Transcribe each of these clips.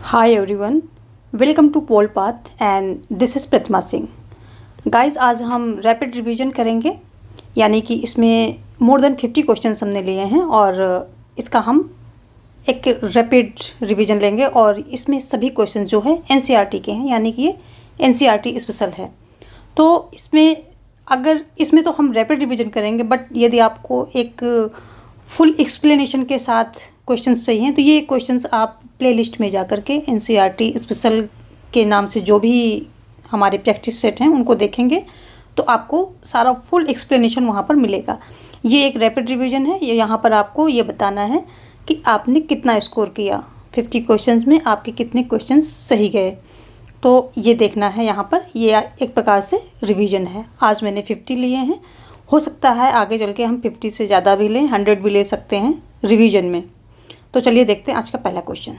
Hi everyone, welcome to Pole Path and this is Pratima Singh. Guys आज हम rapid revision करेंगे, यानी कि इसमें मोर देन 50 क्वेश्चंस हमने लिए हैं और इसका हम एक रैपिड रिवीजन लेंगे और इसमें सभी क्वेश्चन जो है एनसीईआरटी के हैं, यानी कि ये एनसीईआरटी स्पेशल है। तो इसमें तो हम रैपिड रिवीजन करेंगे, बट यदि आपको एक फुल एक्सप्लेनेशन के साथ क्वेश्चंस चाहिए तो ये क्वेश्चंस आप प्लेलिस्ट में जा कर के एनसीईआरटी स्पेशल के नाम से जो भी हमारे प्रैक्टिस सेट हैं उनको देखेंगे तो आपको सारा फुल एक्सप्लेनेशन वहाँ पर मिलेगा। ये एक रैपिड रिवीजन है, ये यहाँ पर आपको ये बताना है कि आपने कितना स्कोर किया, 50 क्वेश्चंस में आपके कितने क्वेश्चंस सही गए, तो ये देखना है यहाँ पर। ये एक प्रकार से रिवीजन है। आज मैंने 50 लिए हैं, हो सकता है आगे चल के हम 50 से ज़्यादा भी लें, 100 भी ले सकते हैं रिवीजन में। तो चलिए देखते हैं आज का पहला क्वेश्चन।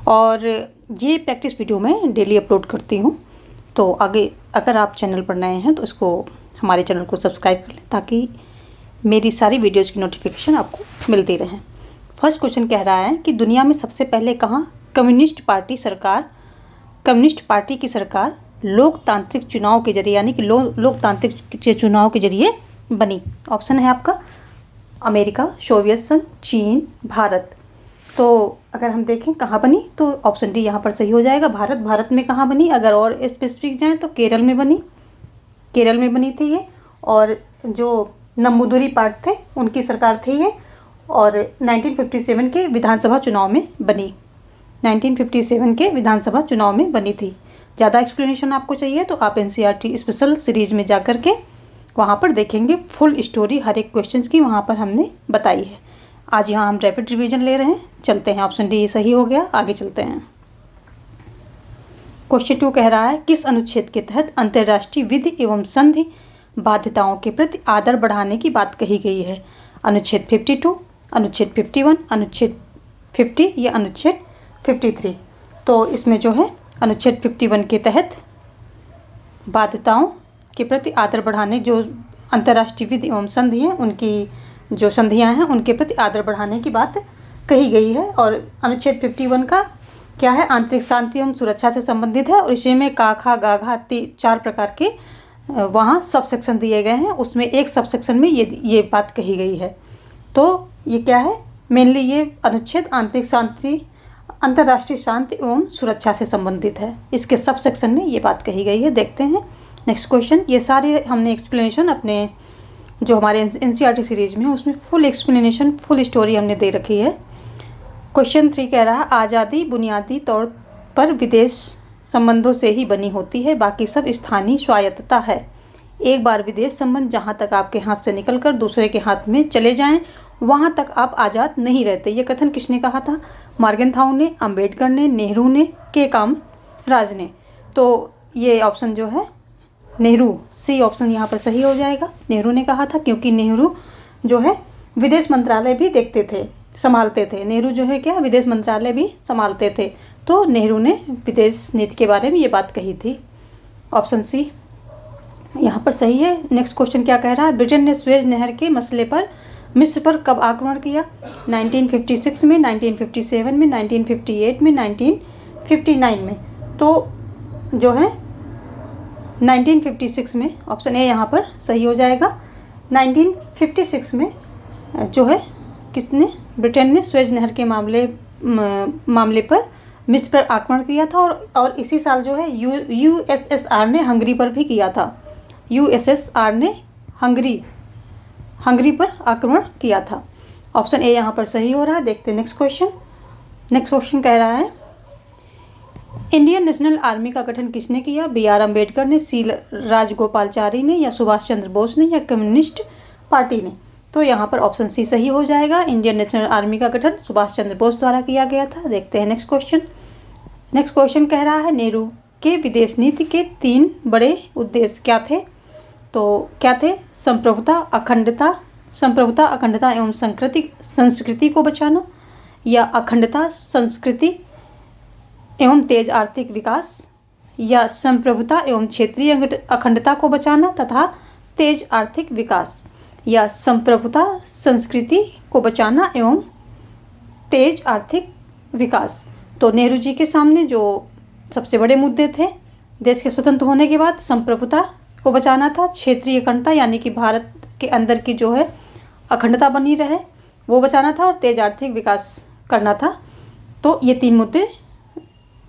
और ये प्रैक्टिस वीडियो मैं डेली अपलोड करती हूँ, तो आगे अगर आप चैनल पर नए हैं तो इसको हमारे चैनल को सब्सक्राइब कर लें ताकि मेरी सारी वीडियोज़ की नोटिफिकेशन आपको मिलती रहे। फर्स्ट क्वेश्चन कह रहा है कि दुनिया में सबसे पहले कहाँ कम्युनिस्ट पार्टी की सरकार लोकतांत्रिक चुनाव के जरिए, यानी कि लोकतांत्रिक चुनाव के जरिए बनी। ऑप्शन है आपका अमेरिका, सोवियत संघ, चीन, भारत। तो अगर हम देखें कहाँ बनी तो ऑप्शन डी यहाँ पर सही हो जाएगा। भारत में कहाँ बनी, अगर और स्पेसिफिक जाएँ तो केरल में बनी थी ये, और जो नम्बूदिरी पार्ट थे उनकी सरकार थी ये, और 1957 के विधानसभा चुनाव में बनी। 1957 के विधानसभा चुनाव में बनी थी। ज़्यादा एक्सप्लेनेशन आपको चाहिए तो आप एनसीईआरटी स्पेशल सीरीज़ में जा कर के वहाँ पर देखेंगे फुल स्टोरी हर एक क्वेश्चंस की वहाँ पर हमने बताई है। आज यहाँ हम रैपिड रिवीजन ले रहे हैं। चलते हैं, ऑप्शन डी सही हो गया, आगे चलते हैं। क्वेश्चन 2 कह रहा है किस अनुच्छेद के तहत अंतर्राष्ट्रीय विधि एवं संधि बाध्यताओं के प्रति आदर बढ़ाने की बात कही गई है। अनुच्छेद 52, अनुच्छेद 51, अनुच्छेद 50 या अनुच्छेद 53। तो इसमें जो है अनुच्छेद 51 के तहत बाध्यताओं के प्रति आदर बढ़ाने, जो अंतर्राष्ट्रीय विधि एवं संधि हैं उनकी जो संधियां हैं उनके प्रति आदर बढ़ाने की बात कही गई है। और अनुच्छेद 51 का क्या है, आंतरिक शांति एवं सुरक्षा से संबंधित है और इसी में का खा गा घा 4 प्रकार के वहाँ सब सेक्शन दिए गए हैं। उसमें एक सब सेक्शन में ये बात कही गई है। तो ये क्या है, मेनली ये अनुच्छेद अंतर्राष्ट्रीय शांति एवं सुरक्षा से संबंधित है। इसके सब सेक्शन में ये बात कही गई है। देखते हैं नेक्स्ट क्वेश्चन। ये सारे हमने एक्सप्लेनेशन अपने जो हमारे एनसीईआरटी सीरीज में है उसमें फुल एक्सप्लेनेशन, फुल स्टोरी हमने दे रखी है। क्वेश्चन 3 कह रहा है आज़ादी बुनियादी तौर पर विदेश संबंधों से ही बनी होती है, बाकी सब स्थानीय स्वायत्तता है। एक बार विदेश संबंध जहाँ तक आपके हाथ से निकलकर दूसरे के हाथ में चले जाएं वहाँ तक आप आज़ाद नहीं रहते। ये कथन किसने कहा था? मार्गेनथाउ ने, अम्बेडकर ने, नेहरू ने, के कामराज ने। तो ये ऑप्शन जो है नेहरू, सी ऑप्शन यहाँ पर सही हो जाएगा। नेहरू ने कहा था क्योंकि नेहरू जो है विदेश मंत्रालय भी देखते थे, संभालते थे। नेहरू जो है क्या, विदेश मंत्रालय भी संभालते थे, तो नेहरू ने विदेश नीति के बारे में ये बात कही थी। ऑप्शन सी यहाँ पर सही है। नेक्स्ट क्वेश्चन क्या कह रहा है, ब्रिटेन ने सुएज नहर के मसले पर मिस्र पर कब आक्रमण किया? 1956 में, 1957 में, 1958 में, 1959 में। तो जो है 1956 में, ऑप्शन ए यहाँ पर सही हो जाएगा। 1956 में जो है किसने, ब्रिटेन ने सुएज नहर के मामले पर मिस्र पर आक्रमण किया था, और इसी साल जो है यूएसएसआर ने हंगरी पर भी किया था। यूएसएसआर ने हंगरी पर आक्रमण किया था। ऑप्शन ए यहाँ पर सही हो रहा है। देखते हैं नेक्स्ट क्वेश्चन। नेक्स्ट क्वेश्चन कह रहा है इंडियन नेशनल आर्मी का गठन किसने किया? बी आर अम्बेडकर ने, सी राजगोपालाचारी ने, या सुभाष चंद्र बोस ने, या कम्युनिस्ट पार्टी ने। तो यहाँ पर ऑप्शन सी सही हो जाएगा। इंडियन नेशनल आर्मी का गठन सुभाष चंद्र बोस द्वारा किया गया था। देखते हैं नेक्स्ट क्वेश्चन। नेक्स्ट क्वेश्चन कह रहा है नेहरू के विदेश नीति के 3 बड़े उद्देश्य क्या थे? तो क्या थे? संप्रभुता, अखंडता एवं संस्कृति को बचाना, या अखंडता, संस्कृति एवं तेज आर्थिक विकास, या संप्रभुता एवं क्षेत्रीय अखंडता को बचाना तथा तेज आर्थिक विकास, या संप्रभुता, संस्कृति को बचाना एवं तेज आर्थिक विकास। तो नेहरू जी के सामने जो सबसे बड़े मुद्दे थे, देश के स्वतंत्र होने के बाद संप्रभुता को बचाना था, क्षेत्रीय अखंडता यानी कि भारत के अंदर की जो है अखंडता बनी रहे वो बचाना था, और तेज आर्थिक विकास करना था। तो ये 3 मुद्दे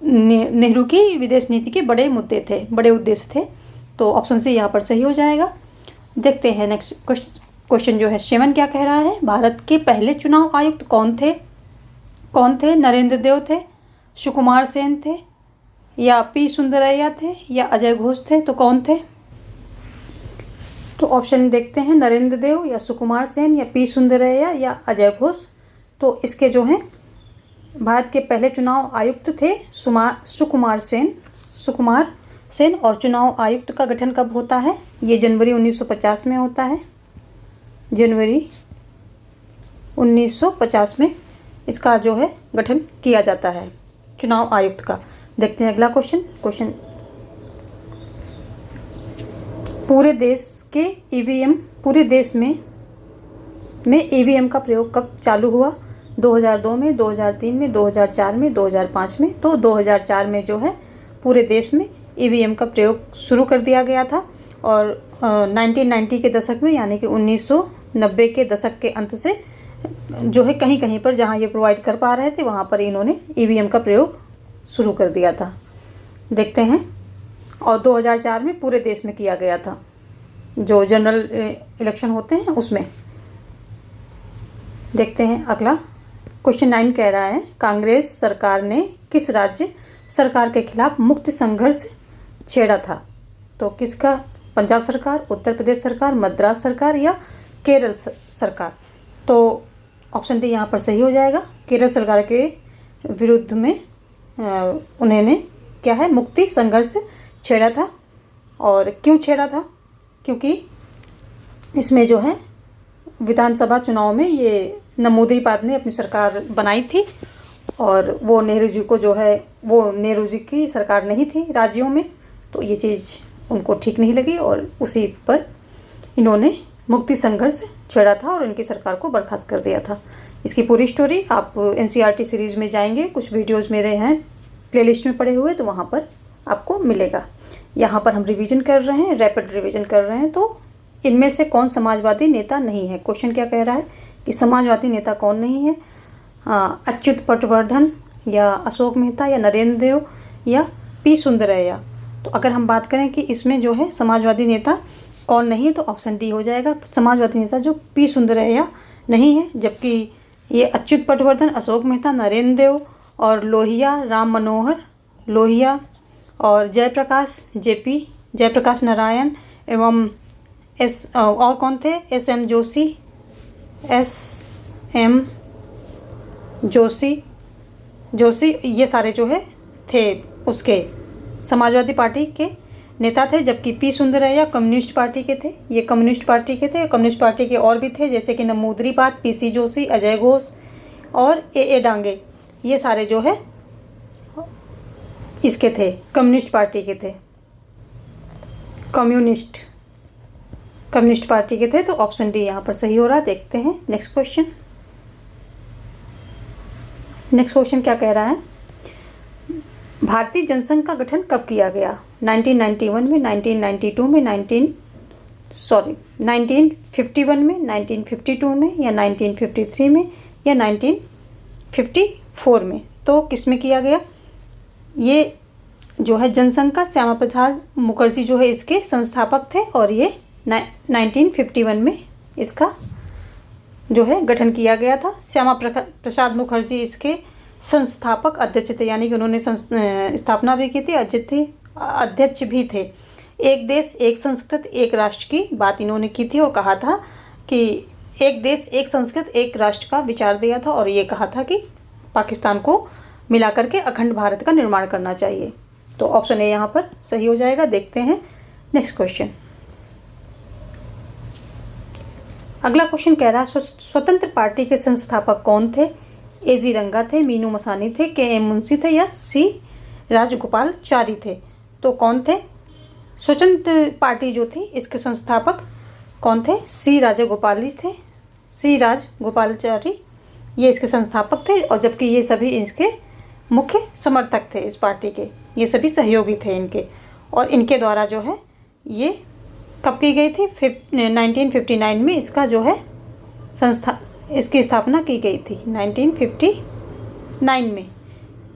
नेहरू की विदेश नीति के बड़े मुद्दे थे, बड़े उद्देश्य थे। तो ऑप्शन सी यहाँ पर सही हो जाएगा। देखते हैं नेक्स्ट क्वेश्चन जो है 7 क्या कह रहा है। भारत के पहले चुनाव आयुक्त कौन थे? नरेंद्र देव थे, सुकुमार सेन थे, या पी सुंदरैया थे, या अजय घोष थे? तो कौन थे? तो ऑप्शन देखते हैं, नरेंद्र देव या सुकुमार सेन या पी सुंदरैया या अजय घोष। तो इसके जो हैं भारत के पहले चुनाव आयुक्त थे सुकुमार सेन। और चुनाव आयुक्त का गठन कब होता है? ये जनवरी 1950 में होता है। जनवरी 1950 में इसका जो है गठन किया जाता है चुनाव आयुक्त का। देखते हैं अगला क्वेश्चन पूरे देश में ईवीएम का प्रयोग कब चालू हुआ? 2002 में, 2003 में, 2004 में, 2005 में? तो 2004 में जो है पूरे देश में ईवीएम का प्रयोग शुरू कर दिया गया था। और 1990 के दशक में यानी कि 1990 के दशक के अंत से जो है कहीं कहीं पर जहां ये प्रोवाइड कर पा रहे थे वहां पर इन्होंने ईवीएम का प्रयोग शुरू कर दिया था। देखते हैं। और 2004 में पूरे देश में किया गया था, जो जनरल इलेक्शन होते हैं उसमें। देखते हैं अगला क्वेश्चन 9 कह रहा है, कांग्रेस सरकार ने किस राज्य सरकार के खिलाफ मुक्त संघर्ष छेड़ा था? तो किसका? पंजाब सरकार, उत्तर प्रदेश सरकार, मद्रास सरकार या केरल सरकार? तो ऑप्शन डी यहाँ पर सही हो जाएगा। केरल सरकार के विरुद्ध में उन्होंने क्या है मुक्ति संघर्ष छेड़ा था। और क्यों छेड़ा था? क्योंकि इसमें जो है विधानसभा चुनाव में ये नमूदरीपाद ने अपनी सरकार बनाई थी, और वो नेहरू जी को जो है वो नेहरू जी की सरकार नहीं थी राज्यों में, तो ये चीज़ उनको ठीक नहीं लगी और उसी पर इन्होंने मुक्ति संघर्ष छेड़ा था और उनकी सरकार को बर्खास्त कर दिया था। इसकी पूरी स्टोरी आप एनसीईआरटी सीरीज़ में जाएंगे, कुछ वीडियोस मेरे हैं प्लेलिस्ट में पड़े हुए, तो वहाँ पर आपको मिलेगा। यहाँ पर हम रिवीजन कर रहे हैं, रैपिड रिवीजन कर रहे हैं। तो इनमें से कौन समाजवादी नेता नहीं है? क्वेश्चन क्या कह रहा है कि समाजवादी नेता कौन नहीं है? अच्युत पटवर्धन या अशोक मेहता या नरेंद्र देव या पी सुंदरैया? तो अगर हम बात करें कि इसमें जो है समाजवादी नेता कौन नहीं है, तो ऑप्शन डी हो जाएगा। समाजवादी नेता जो पी सुंदरैया नहीं है, जबकि ये अच्युत पटवर्धन, अशोक मेहता, नरेंद्र देव और लोहिया, राम मनोहर लोहिया और जयप्रकाश नारायण एवं और कौन थे? एस.एम. जोशी, ये सारे जो है थे उसके समाजवादी पार्टी के नेता थे। जबकि पी सुंदरैया कम्युनिस्ट पार्टी के थे, ये कम्युनिस्ट पार्टी के थे। कम्युनिस्ट पार्टी के और भी थे जैसे कि नमूदरीपाद, पीसी जोशी, अजय घोष और ए डांगे, ये सारे जो है इसके थे, कम्युनिस्ट पार्टी के थे, कम्युनिस्ट पार्टी के थे। तो ऑप्शन डी यहाँ पर सही हो रहा है। देखते हैं नेक्स्ट क्वेश्चन क्या कह रहा है, भारतीय जनसंघ का गठन कब किया गया? 1991 में, 1992 में, 1951 में, 1952 में या 1953 में या 1954 में? तो किस में किया गया? ये जो है जनसंघ का श्यामा प्रसाद मुखर्जी जो है इसके संस्थापक थे, और ये 1951 में इसका जो है गठन किया गया था। श्यामा प्रसाद मुखर्जी इसके संस्थापक अध्यक्ष थे, यानी कि उन्होंने स्थापना भी की थी, अध्यक्ष भी थे। एक देश एक संस्कृत एक राष्ट्र की बात इन्होंने की थी और कहा था कि एक देश एक संस्कृत एक राष्ट्र का विचार दिया था, और ये कहा था कि पाकिस्तान को मिलाकर के अखंड भारत का निर्माण करना चाहिए। तो ऑप्शन ए यहाँ पर सही हो जाएगा। देखते हैं नेक्स्ट क्वेश्चन। अगला क्वेश्चन कह रहा है, स्वतंत्र पार्टी के संस्थापक कौन थे? ए.जी. रंगा थे, मीनू मसानी थे, के.एम. मुंशी थे या सी. राजगोपालचारी थे? तो कौन थे? स्वतंत्र पार्टी जो थी इसके संस्थापक कौन थे? सी राजगोपालचारी ये इसके संस्थापक थे, और जबकि ये सभी इसके मुख्य समर्थक थे इस पार्टी के, ये सभी सहयोगी थे इनके। और इनके द्वारा जो है ये कब की गई थी? 1959 में इसका जो है इसकी स्थापना की गई थी 1959 में।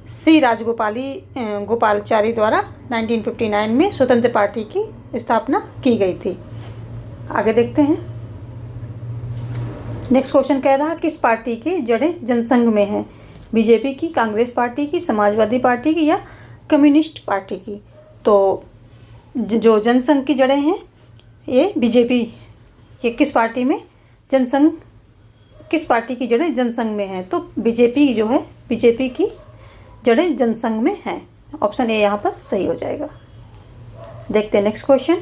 सी गोपालाचारी द्वारा 1959 में स्वतंत्र पार्टी की स्थापना की गई थी। आगे देखते हैं। नेक्स्ट क्वेश्चन कह रहा है किस पार्टी की जड़ें जनसंघ में हैं? बीजेपी की, कांग्रेस पार्टी की, समाजवादी पार्टी की या कम्युनिस्ट पार्टी की? तो जो जनसंघ की जड़ें हैं ये बीजेपी, ये किस पार्टी में जनसंघ, किस पार्टी की जड़ें जनसंघ में हैं? तो बीजेपी जो है, बीजेपी की जड़ें जनसंघ में हैं। ऑप्शन ए यहाँ पर सही हो जाएगा। देखते हैं नेक्स्ट क्वेश्चन।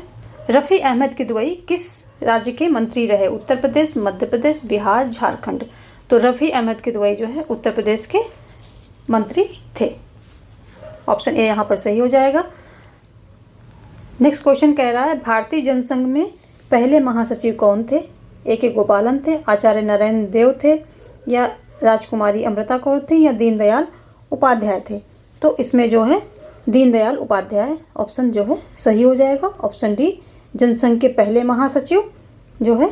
रफ़ी अहमद किदवई किस राज्य के मंत्री रहे? उत्तर प्रदेश, मध्य प्रदेश, बिहार, झारखंड? तो रफ़ी अहमद किदवई जो है उत्तर प्रदेश के मंत्री थे। ऑप्शन ए यहाँ पर सही हो जाएगा। नेक्स्ट क्वेश्चन कह रहा है भारतीय जनसंघ में पहले महासचिव कौन थे? ए के गोपालन थे, आचार्य नरेंद्र देव थे, या राजकुमारी अमृता कौर थी, या दीनदयाल उपाध्याय थे? तो इसमें जो है दीनदयाल उपाध्याय ऑप्शन जो है सही हो जाएगा। ऑप्शन डी, जनसंघ के पहले महासचिव जो है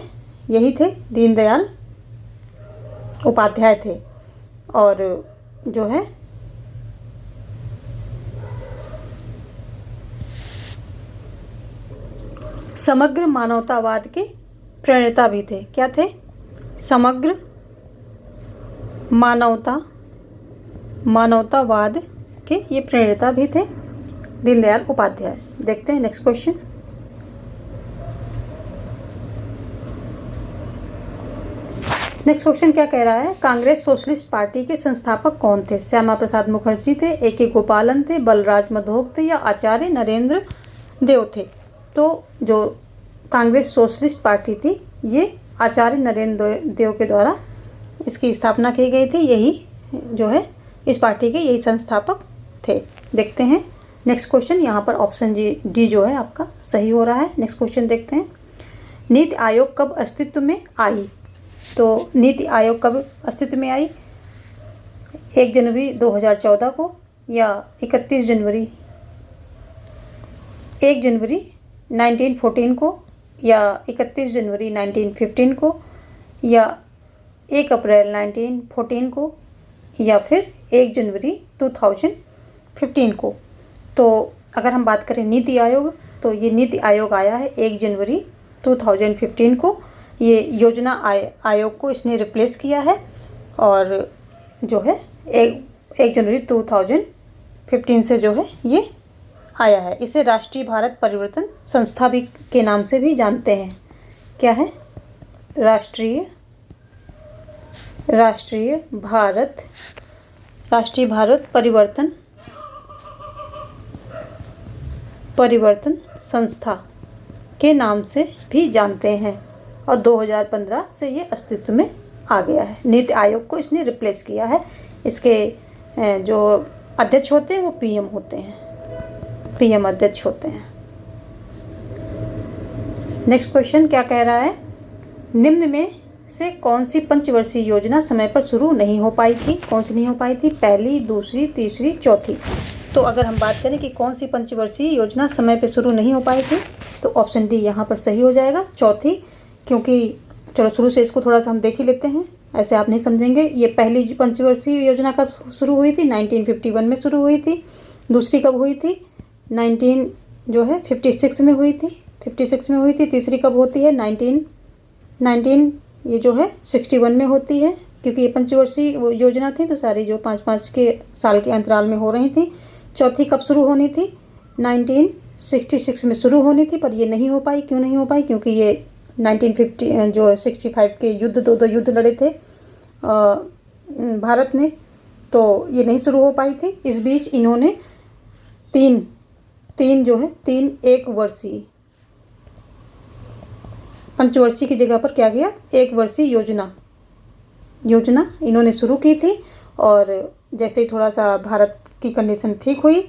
यही थे, दीनदयाल उपाध्याय थे। और जो है समग्र मानवतावाद के प्रणेता भी थे। क्या थे? समग्र मानवतावाद के ये प्रणेता भी थे, दीनदयाल उपाध्याय। देखते हैं नेक्स्ट क्वेश्चन। नेक्स्ट क्वेश्चन क्या कह रहा है? कांग्रेस सोशलिस्ट पार्टी के संस्थापक कौन थे? श्यामा प्रसाद मुखर्जी थे, ए के गोपालन थे, बलराज मधोक थे, या आचार्य नरेंद्र देव थे? तो जो कांग्रेस सोशलिस्ट पार्टी थी ये आचार्य नरेंद्र देव के द्वारा इसकी स्थापना की गई थी। यही जो है इस पार्टी के यही संस्थापक थे। देखते हैं नेक्स्ट क्वेश्चन। यहाँ पर ऑप्शन डी जो है आपका सही हो रहा है। नेक्स्ट क्वेश्चन देखते हैं। नीति आयोग कब अस्तित्व में आई? तो नीति आयोग कब अस्तित्व में आई? 1 जनवरी 2014 को, या 1 जनवरी 1914 को, या 31 जनवरी 1915 को, या 1 अप्रैल 1914 को, या फिर 1 जनवरी 2015 को? तो अगर हम बात करें नीति आयोग, तो ये नीति आयोग आया है 1 जनवरी 2015 को। ये योजना आयोग को इसने रिप्लेस किया है, और जो है 1 जनवरी 2015 से जो है ये आया है। इसे राष्ट्रीय भारत परिवर्तन संस्था भी के नाम से भी जानते हैं। क्या है? राष्ट्रीय भारत परिवर्तन संस्था के नाम से भी जानते हैं, और 2015 से ये अस्तित्व में आ गया है। नीति आयोग को इसने रिप्लेस किया है। इसके जो अध्यक्ष होते हैं वो पीएम होते हैं, पीएम अध्यक्ष होते हैं। नेक्स्ट क्वेश्चन क्या कह रहा है? निम्न में से कौन सी पंचवर्षीय योजना समय पर शुरू नहीं हो पाई थी? कौन सी नहीं हो पाई थी? पहली, दूसरी, तीसरी, चौथी? तो अगर हम बात करें कि कौन सी पंचवर्षीय योजना समय पर शुरू नहीं हो पाई थी, तो ऑप्शन डी यहाँ पर सही हो जाएगा, चौथी। क्योंकि चलो शुरू से इसको थोड़ा सा हम देख ही लेते हैं, ऐसे आप नहीं समझेंगे। ये पहली पंचवर्षीय योजना कब शुरू हुई थी? 1951 में शुरू हुई थी। दूसरी कब हुई थी? 56 में हुई थी, 56 में हुई थी। तीसरी कब होती है? 19 ये जो है 61 में होती है, क्योंकि ये पंचवर्षीय योजना थी तो सारी जो 5-5 के साल के अंतराल में हो रही थी। चौथी कब शुरू होनी थी? 1966 में शुरू होनी थी, पर ये नहीं हो पाई। क्यों नहीं हो पाई? क्योंकि ये 65 के युद्ध, दो युद्ध लड़े थे भारत ने, तो ये नहीं शुरू हो पाई थी। इस बीच इन्होंने तीन एक वर्षीय, पंचवर्षीय की जगह पर क्या किया? 1 वर्षीय योजना इन्होंने शुरू की थी। और जैसे ही थोड़ा सा भारत की कंडीशन ठीक हुई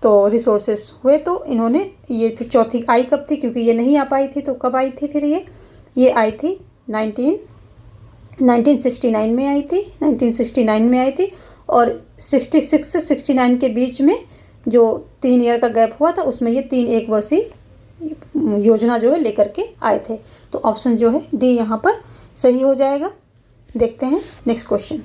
तो रिसोर्सेस हुए, तो इन्होंने ये फिर चौथी आई कब थी? क्योंकि ये नहीं आ पाई थी, तो कब आई थी फिर ये आई थी 1969 में आई थी, 1969 में आई थी। और 66 से 69 के बीच में जो 3 ईयर का गैप हुआ था उसमें ये 3 एक वर्षीय योजना जो है लेकर के आए थे। तो ऑप्शन जो है डी यहाँ पर सही हो जाएगा। देखते हैं नेक्स्ट क्वेश्चन।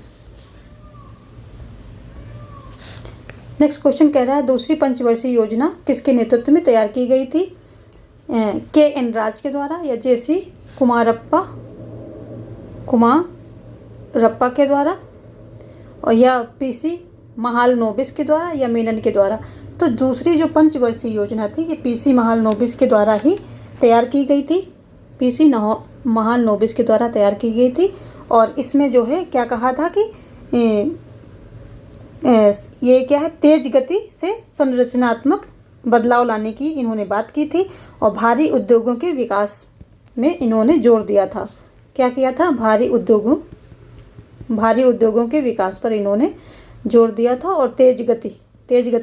नेक्स्ट क्वेश्चन कह रहा है दूसरी पंचवर्षीय योजना किसके नेतृत्व में तैयार की गई थी? के.एन. राज के द्वारा या जे.सी. कुमारप्पा के द्वारा, और या पी.सी. महालनोबिस के द्वारा या मेनन के द्वारा? तो दूसरी जो पंचवर्षीय योजना थी ये पी.सी. महालनोबिस के द्वारा ही तैयार की गई थी। पी.सी. महालनोबिस के द्वारा तैयार की गई थी। और इसमें जो है क्या कहा था कि ये क्या है, तेज गति से संरचनात्मक बदलाव लाने की इन्होंने बात की थी और भारी उद्योगों के विकास में इन्होंने जोर दिया था। क्या किया था? भारी उद्योगों के विकास पर इन्होंने जोर दिया था और तेज गति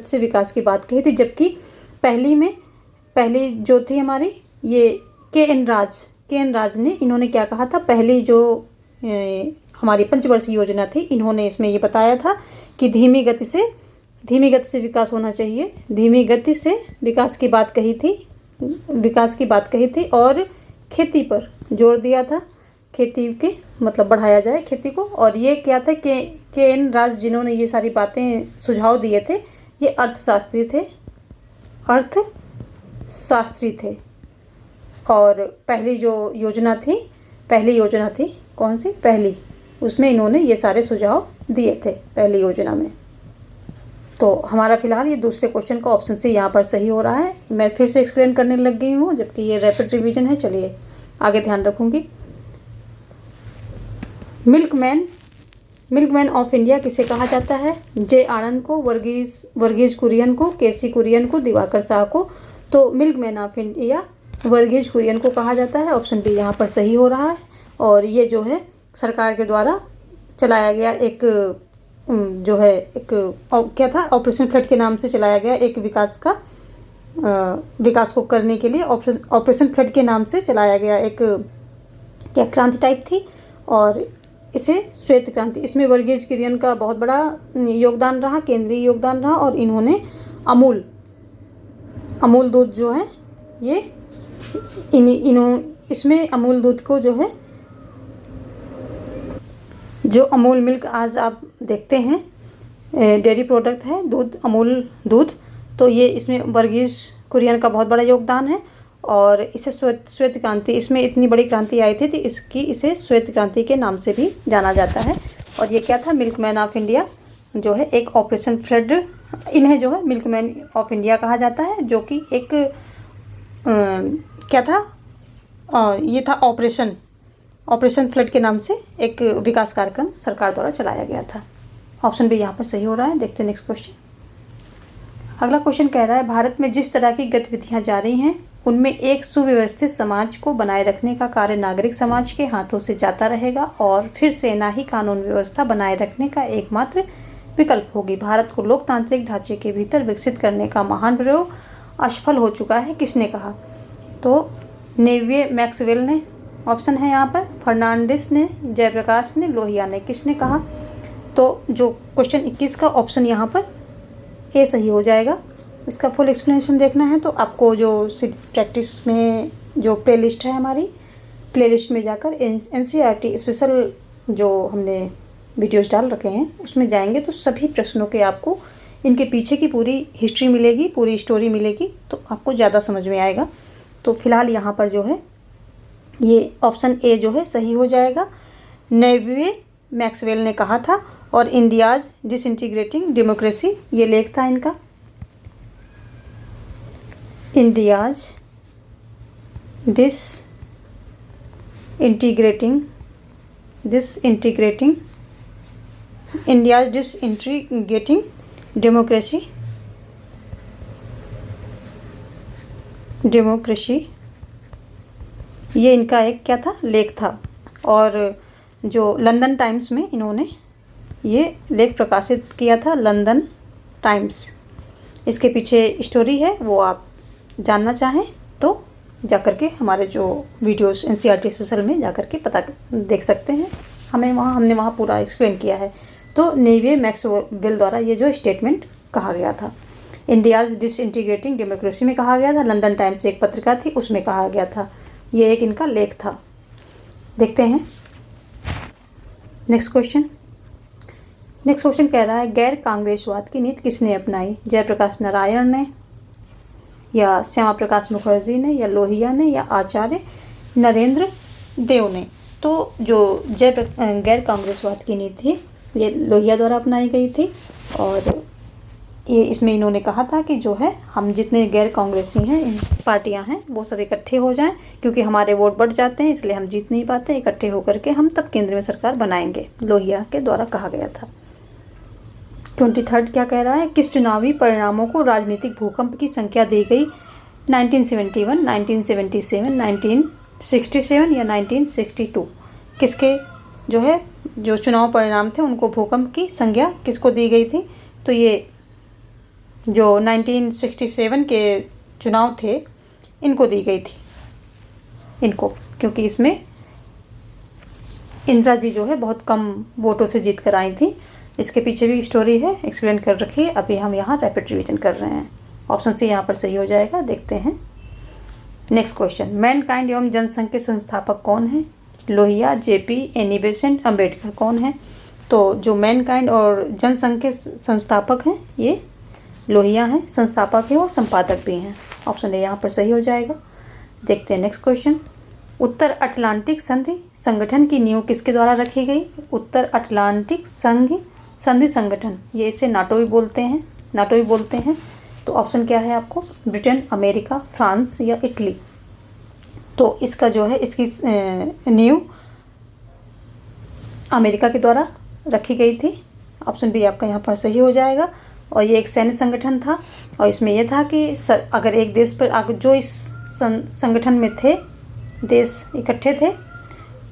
से विकास की बात कही थी। जबकि पहली जो थी हमारी ये के.एन. राज ने इन्होंने क्या कहा था? पहली जो हमारी पंचवर्षीय योजना थी इन्होंने इसमें ये बताया था कि धीमी गति से विकास होना चाहिए। धीमी गति से विकास की बात कही थी और खेती पर जोर दिया था। खेती के मतलब बढ़ाया जाए खेती को। और ये क्या था के.एन. राज जिन्होंने ये सारी बातें सुझाव दिए थे ये अर्थशास्त्री थे। और पहली योजना थी कौन सी? पहली, उसमें इन्होंने ये सारे सुझाव दिए थे पहली योजना में। तो हमारा फिलहाल ये दूसरे क्वेश्चन का ऑप्शन से यहाँ पर सही हो रहा है। मैं फिर से एक्सप्लेन करने लग गई हूँ जबकि ये रैपिड रिवीजन है। चलिए आगे ध्यान रखूँगी। मिल्कमैन ऑफ इंडिया किसे कहा जाता है? जे आनंद को, वर्गीज कुरियन को, के.सी. कुरियन को, दिवाकर शाह को। तो milkman of India Verghese Kurien को कहा जाता है। ऑप्शन बी यहाँ पर सही हो रहा है। और ये जो है सरकार के द्वारा चलाया गया एक क्या था, ऑपरेशन फ्लड के नाम से चलाया गया एक विकास को करने के लिए ऑपरेशन फ्लड के नाम से चलाया गया एक क्या क्रांति टाइप थी। और इसे श्वेत क्रांति, इसमें वर्गीज कुरियन का बहुत बड़ा योगदान रहा, केंद्रीय योगदान रहा। और इन्होंने अमूल दूध जो है ये इसमें अमूल दूध को जो है, जो अमूल मिल्क आज आप देखते हैं डेयरी प्रोडक्ट है दूध, अमूल दूध, तो ये इसमें वर्गीज कुरियन का बहुत बड़ा योगदान है। और इसे श्वेत क्रांति, इसमें इतनी बड़ी क्रांति आई थी तो इसे श्वेत क्रांति के नाम से भी जाना जाता है। और ये क्या था? मिल्कमैन ऑफ इंडिया जो है एक ऑपरेशन फ्लड, इन्हें जो है मिल्कमैन ऑफ इंडिया कहा जाता है, जो कि एक क्या था, ये था ऑपरेशन फ्लड के नाम से एक विकास कार्यक्रम सरकार द्वारा चलाया गया था। ऑप्शन भी यहाँ पर सही हो रहा है। देखते हैं नेक्स्ट क्वेश्चन। अगला क्वेश्चन कह रहा है भारत में जिस तरह की गतिविधियाँ जारी हैं उनमें एक सुव्यवस्थित समाज को बनाए रखने का कार्य नागरिक समाज के हाथों से जाता रहेगा और फिर सेना ही कानून व्यवस्था बनाए रखने का एकमात्र विकल्प होगी। भारत को लोकतांत्रिक ढांचे के भीतर विकसित करने का महान प्रयोग असफल हो चुका है, किसने कहा? तो नेविये मैक्सवेल ने ऑप्शन है यहाँ पर, फर्नांडिस ने, जयप्रकाश ने, लोहिया ने, किसने कहा? तो जो क्वेश्चन 21 का ऑप्शन यहाँ पर ए सही हो जाएगा। इसका फुल एक्सप्लेनेशन देखना है तो आपको जो प्रैक्टिस में जो प्लेलिस्ट है हमारी, प्लेलिस्ट में जाकर एनसीईआरटी स्पेशल जो हमने वीडियोस डाल रखे हैं उसमें जाएंगे तो सभी प्रश्नों के आपको इनके पीछे की पूरी हिस्ट्री मिलेगी, पूरी स्टोरी मिलेगी, तो आपको ज़्यादा समझ में आएगा। तो फिलहाल यहाँ पर जो है ये ऑप्शन ए जो है सही हो जाएगा। नेविये मैक्सवेल ने कहा था। और इंडियाज डिसइंटीग्रेटिंग डेमोक्रेसी ये लेख था इनका, इंडियाज डिसइंटीग्रेटिंग डेमोक्रेसी ये इनका एक क्या था, लेख था। और जो लंदन टाइम्स में इन्होंने ये लेख प्रकाशित किया था, लंदन टाइम्स। इसके पीछे स्टोरी है, वो आप जानना चाहें तो जाकर के हमारे जो वीडियोस एनसीईआरटी स्पेशल में जाकर के पता देख सकते हैं। हमने वहाँ पूरा एक्सप्लेन किया है। तो तो नेवियर मैक्सवेल द्वारा ये जो स्टेटमेंट कहा गया था। इंडियाज डिसइंटीग्रेटिंग डेमोक्रेसी में कहा गया था। लंदन टाइम्स एक पत्रिका थी, उसमें कहा गया था। ये एक इनका लेख था। देखते हैं नेक्स्ट क्वेश्चन। नेक्स्ट क्वेश्चन कह रहा है गैर कांग्रेसवाद की नीति किसने अपनाई? जयप्रकाश नारायण ने, या श्यामा प्रकाश मुखर्जी ने, या लोहिया ने, या आचार्य नरेंद्र देव ने? तो जो गैर कांग्रेसवाद की नीति थी ये लोहिया द्वारा अपनाई गई थी। और ये इसमें इन्होंने कहा था कि जो है हम जितने गैर कांग्रेसी हैं पार्टियां हैं वो सब इकट्ठे हो जाएं, क्योंकि हमारे वोट बढ़ जाते हैं इसलिए हम जीत नहीं पाते। इकट्ठे होकर के हम तब केंद्र में सरकार बनाएंगे, लोहिया के द्वारा कहा गया था। 23 क्या कह रहा है? किस चुनावी परिणामों को राजनीतिक भूकंप की संख्या दी गई? 1971, 1977, 1967 या 1962? किसके जो चुनाव परिणाम थे उनको भूकंप की संज्ञा किसको दी गई थी? तो ये जो 1967 के चुनाव थे इनको दी गई थी, इनको, क्योंकि इसमें इंदिरा जी जो है बहुत कम वोटों से जीत कर आई थी। इसके पीछे भी स्टोरी है, एक्सप्लेन कर रखी है। अभी हम यहाँ रैपिड रिवीजन कर रहे हैं। ऑप्शन सी यहाँ पर सही हो जाएगा। देखते हैं नेक्स्ट क्वेश्चन। मैनकाइंड एवं जनसंघ के संस्थापक कौन है? Lohia, JP, Annie Besant, Ambedkar कौन है? तो जो मैनकाइंड और जनसंघ के संस्थापक हैं ये लोहिया हैं, संस्थापक है और संपादक भी हैं। ऑप्शन ए यहाँ पर सही हो जाएगा। देखते हैं नेक्स्ट क्वेश्चन। उत्तर अटलांटिक संधि संगठन की नींव किसके द्वारा रखी गई? उत्तर अटलांटिक संधि संगठन, ये इसे नाटो भी बोलते हैं। तो ऑप्शन क्या है आपको? ब्रिटेन, अमेरिका, फ्रांस या इटली? तो इसका जो है इसकी नींव अमेरिका के द्वारा रखी गई थी। ऑप्शन बी आपका यहाँ पर सही हो जाएगा। और ये एक सैन्य संगठन था और इसमें यह था कि अगर एक देश पर अगर जो इस संगठन में थे देश इकट्ठे थे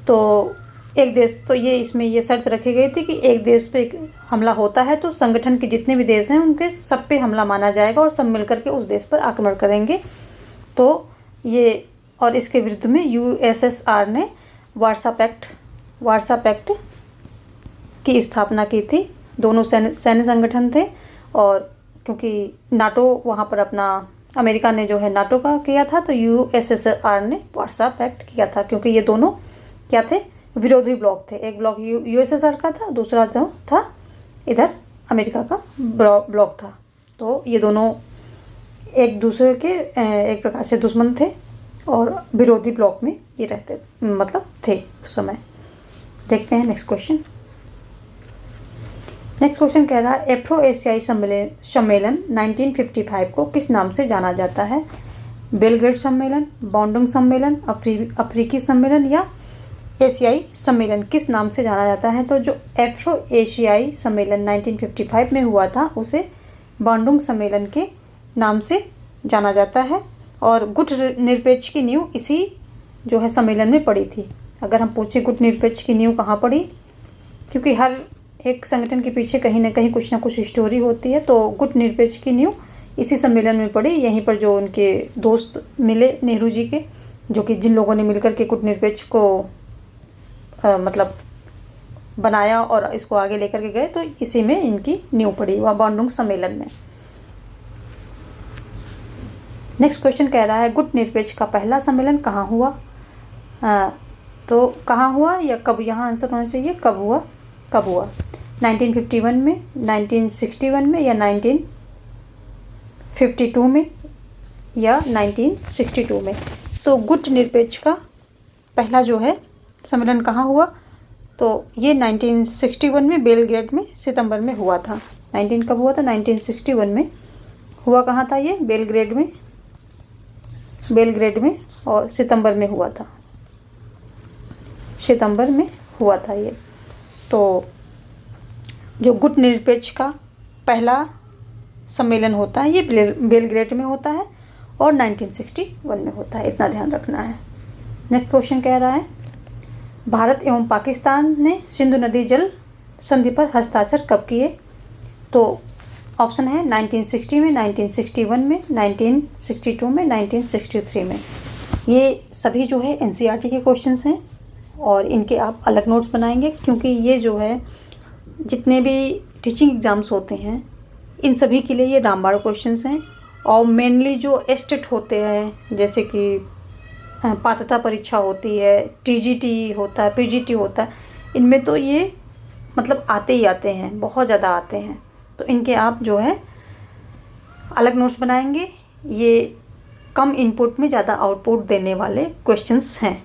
तो एक देश, तो ये इसमें ये शर्त रखी गई थी कि एक देश पे हमला होता है तो संगठन के जितने भी देश हैं उनके सब पे हमला माना जाएगा और सब मिलकर के उस देश पर आक्रमण करेंगे। तो ये, और इसके विरुद्ध में यूएसएसआर ने वार्सा पैक्ट की स्थापना की थी। दोनों सैन्य संगठन थे और क्योंकि नाटो वहाँ पर अपना अमेरिका ने जो है नाटो का किया था तो यूएसएसआर ने वार्सा पैक्ट किया था, क्योंकि ये दोनों क्या थे? विरोधी ब्लॉक थे। एक ब्लॉक यूएसएसआर का था, दूसरा जो था इधर अमेरिका का ब्लॉक था। तो ये दोनों एक दूसरे के एक प्रकार से दुश्मन थे और विरोधी ब्लॉक में ये रहते थे उस समय। देखते हैं नेक्स्ट क्वेश्चन। नेक्स्ट क्वेश्चन कह रहा है एफ्रो एशियाई सम्मेलन 1955 को किस नाम से जाना जाता है? बेलग्रेड सम्मेलन, बॉन्डुंग सम्मेलन, अफ्रीकी सम्मेलन या एशियाई सम्मेलन? किस नाम से जाना जाता है? तो जो एफ्रो एशियाई सम्मेलन 1955 में हुआ था उसे बॉन्डुंग सम्मेलन के नाम से जाना जाता है। और गुट निरपेक्ष की नींव इसी जो है सम्मेलन में पड़ी थी। अगर हम पूछें गुट निरपेक्ष की नींव कहाँ पड़ी, क्योंकि हर एक संगठन के पीछे कहीं ना कहीं कुछ ना कुछ स्टोरी होती है, तो गुट निरपेक्ष की नींव इसी सम्मेलन में पड़ी। यहीं पर जो उनके दोस्त मिले नेहरू जी के, जो कि जिन लोगों ने मिलकर के गुट निरपेक्ष को बनाया और इसको आगे लेकर के गए, तो इसी में इनकी नींव पड़ी, वह बॉन्डुंग सम्मेलन में। नेक्स्ट क्वेश्चन कह रहा है गुट निरपेक्ष का पहला सम्मेलन कहाँ हुआ? तो कहाँ हुआ या कब, यहाँ आंसर होना चाहिए कब हुआ। 1951 में, 1961 में या 1952 में या 1962 में? तो गुट निरपेक्ष का पहला जो है सम्मेलन कहाँ हुआ? तो ये 1961 में बेलग्रेड में सितंबर में हुआ था। 19 कब हुआ था? 1961 में हुआ। कहाँ था ये? बेलग्रेड में और सितंबर में हुआ था ये। तो जो गुट निरपेक्ष का पहला सम्मेलन होता है ये बेलग्रेड में होता है और 1961 में होता है, इतना ध्यान रखना है। नेक्स्ट क्वेश्चन कह रहा है भारत एवं पाकिस्तान ने सिंधु नदी जल संधि पर हस्ताक्षर कब किए? तो ऑप्शन है 1960 में, 1961 में, 1962 में, 1963 में। ये सभी जो है एनसीईआरटी के क्वेश्चंस हैं और इनके आप अलग नोट्स बनाएंगे, क्योंकि ये जो है जितने भी टीचिंग एग्ज़ाम्स होते हैं इन सभी के लिए ये रामबाड़ क्वेश्चंस हैं। और मेनली जो एस्टेट होते हैं, जैसे कि पात्रता परीक्षा होती है, टीजीटी होता है, पीजीटी होता है, इनमें तो ये मतलब आते ही आते हैं, बहुत ज़्यादा आते हैं। तो इनके आप जो है अलग नोट्स बनाएंगे। ये कम इनपुट में ज़्यादा आउटपुट देने वाले क्वेश्चंस हैं।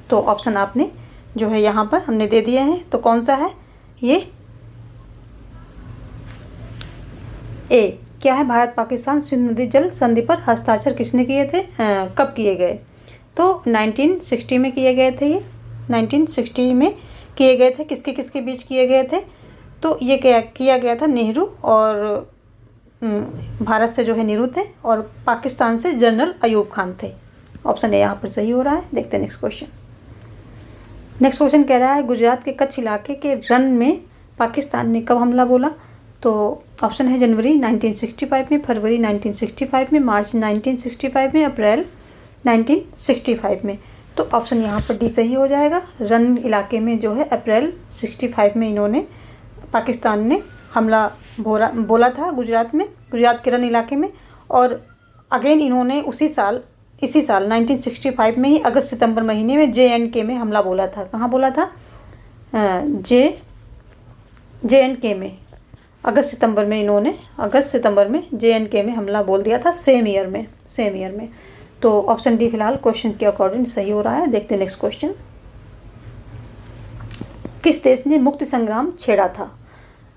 तो ऑप्शन आपने जो है यहाँ पर हमने दे दिए हैं। तो कौन सा है ये? ए क्या है? भारत पाकिस्तान सिंधु नदी जल संधि पर हस्ताक्षर किसने किए थे? कब किए गए? तो 1960 में किए गए थे। ये 1960 में किए गए थे। किसके किसके बीच किए गए थे? तो ये क्या किया गया था? नेहरू और भारत से जो है नेहरू थे और पाकिस्तान से जनरल अयूब खान थे। ऑप्शन ए यहाँ पर सही हो रहा है। देखते हैं नेक्स्ट क्वेश्चन। नेक्स्ट क्वेश्चन कह रहा है गुजरात के कच्छ इलाके के रन में पाकिस्तान ने कब हमला बोला? तो ऑप्शन है जनवरी 1965 में, फरवरी 1965 में, मार्च 1965 में, अप्रैल 1965 में। तो ऑप्शन यहाँ पर डी सही हो जाएगा। रन इलाके में जो है अप्रैल 65 में इन्होंने पाकिस्तान ने हमला बोला था गुजरात में, गुजरात के रन इलाके में। और अगेन इन्होंने इसी साल 1965 में ही अगस्त सितंबर महीने में JNK में हमला बोला था। कहाँ बोला था? JNK में। अगस्त सितंबर में JNK में हमला बोल दिया था, सेम ईयर में। तो ऑप्शन डी फिलहाल क्वेश्चन के अकॉर्डिंग सही हो रहा है। देखते हैं नेक्स्ट क्वेश्चन। किस देश ने मुक्ति संग्राम छेड़ा था?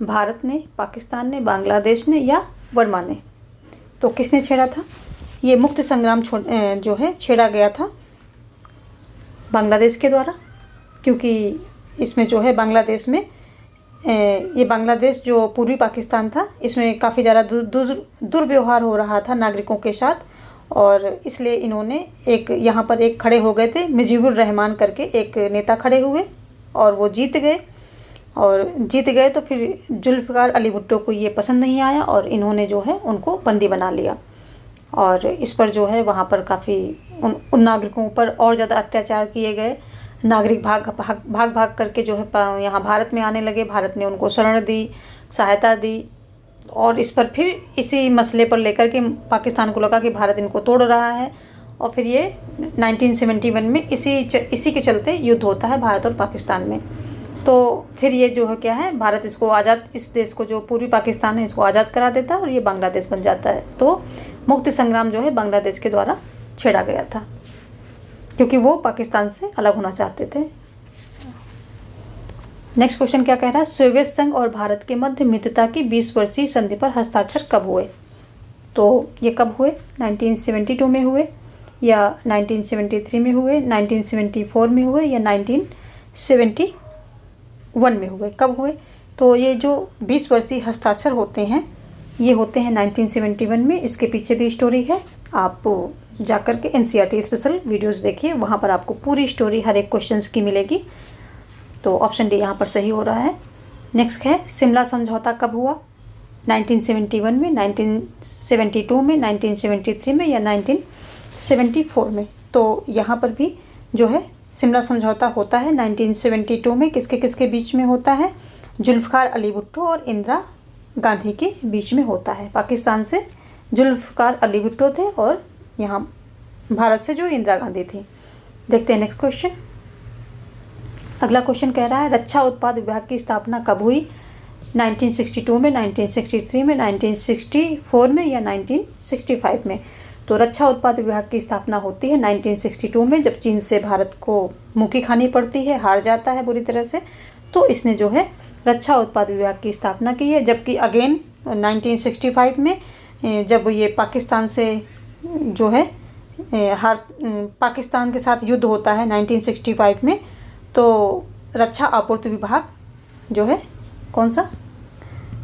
भारत ने, पाकिस्तान ने, बांग्लादेश ने या वर्मा ने? तो किसने छेड़ा था? ये मुक्ति संग्राम जो है छेड़ा गया था बांग्लादेश के द्वारा, क्योंकि इसमें जो है बांग्लादेश में ये बांग्लादेश जो पूर्वी पाकिस्तान था, इसमें काफ़ी ज़्यादा दुर्व्यवहार हो रहा था नागरिकों के साथ। और इसलिए इन्होंने यहाँ पर एक खड़े हो गए थे, मुजीबुर रहमान करके एक नेता खड़े हुए और वो जीत गए। तो फिर जुल्फ़िकार अली भुट्टो को ये पसंद नहीं आया और इन्होंने जो है उनको बंदी बना लिया। और इस पर जो है वहाँ पर काफ़ी उन नागरिकों पर और ज़्यादा अत्याचार किए गए। नागरिक भाग करके जो है यहाँ भारत में आने लगे। भारत ने उनको शरण दी, सहायता दी। और इस पर फिर इसी मसले पर लेकर के पाकिस्तान को लगा कि भारत इनको तोड़ रहा है। और फिर ये 1971 में इसी के चलते युद्ध होता है भारत और पाकिस्तान में। तो फिर ये जो है क्या है, भारत इस देश को जो पूर्वी पाकिस्तान है इसको आज़ाद करा देता है और ये बांग्लादेश बन जाता है। तो मुक्ति संग्राम जो है बांग्लादेश के द्वारा छेड़ा गया था, क्योंकि वो पाकिस्तान से अलग होना चाहते थे। नेक्स्ट क्वेश्चन क्या कह रहा है? सोवियत संघ और भारत के मध्य मित्रता की 20 वर्षीय संधि पर हस्ताक्षर कब हुए? तो ये कब हुए? 1972 में हुए या 1973 में हुए, 1974 में हुए या 1971 में हुए? कब हुए? तो ये जो 20 वर्षीय हस्ताक्षर होते हैं ये होते हैं 1971 में। इसके पीछे भी स्टोरी है, आप जाकर के NCERT स्पेशल वीडियोस देखिए, वहाँ पर आपको पूरी स्टोरी हर एक क्वेश्चंस की मिलेगी। तो ऑप्शन डी यहाँ पर सही हो रहा है। नेक्स्ट है शिमला समझौता कब हुआ? 1971 में, 1972 में, 1973 में या 1974 में? तो यहाँ पर भी जो है शिमला समझौता होता है 1972 में। किसके किसके बीच में होता है? जुल्फ़िकार अली भुट्टो और इंदिरा गांधी के बीच में होता है। पाकिस्तान से जुल्फ़िकार अली भुट्टो थे और यहाँ भारत से जो इंदिरा गांधी थी। देखते हैं नेक्स्ट क्वेश्चन। अगला क्वेश्चन कह रहा है रक्षा उत्पाद विभाग की स्थापना कब हुई? 1962 में, 1963 में, 1964 में या 1965 में? तो रक्षा उत्पाद विभाग की स्थापना होती है 1962 में, जब चीन से भारत को मुँह खानी पड़ती है, हार जाता है बुरी तरह से। तो इसने जो है रक्षा उत्पाद विभाग की स्थापना की है। जबकि अगेन 1965 में जब ये पाकिस्तान से जो है पाकिस्तान के साथ युद्ध होता है 1965 में, तो रक्षा आपूर्ति विभाग जो है कौन सा?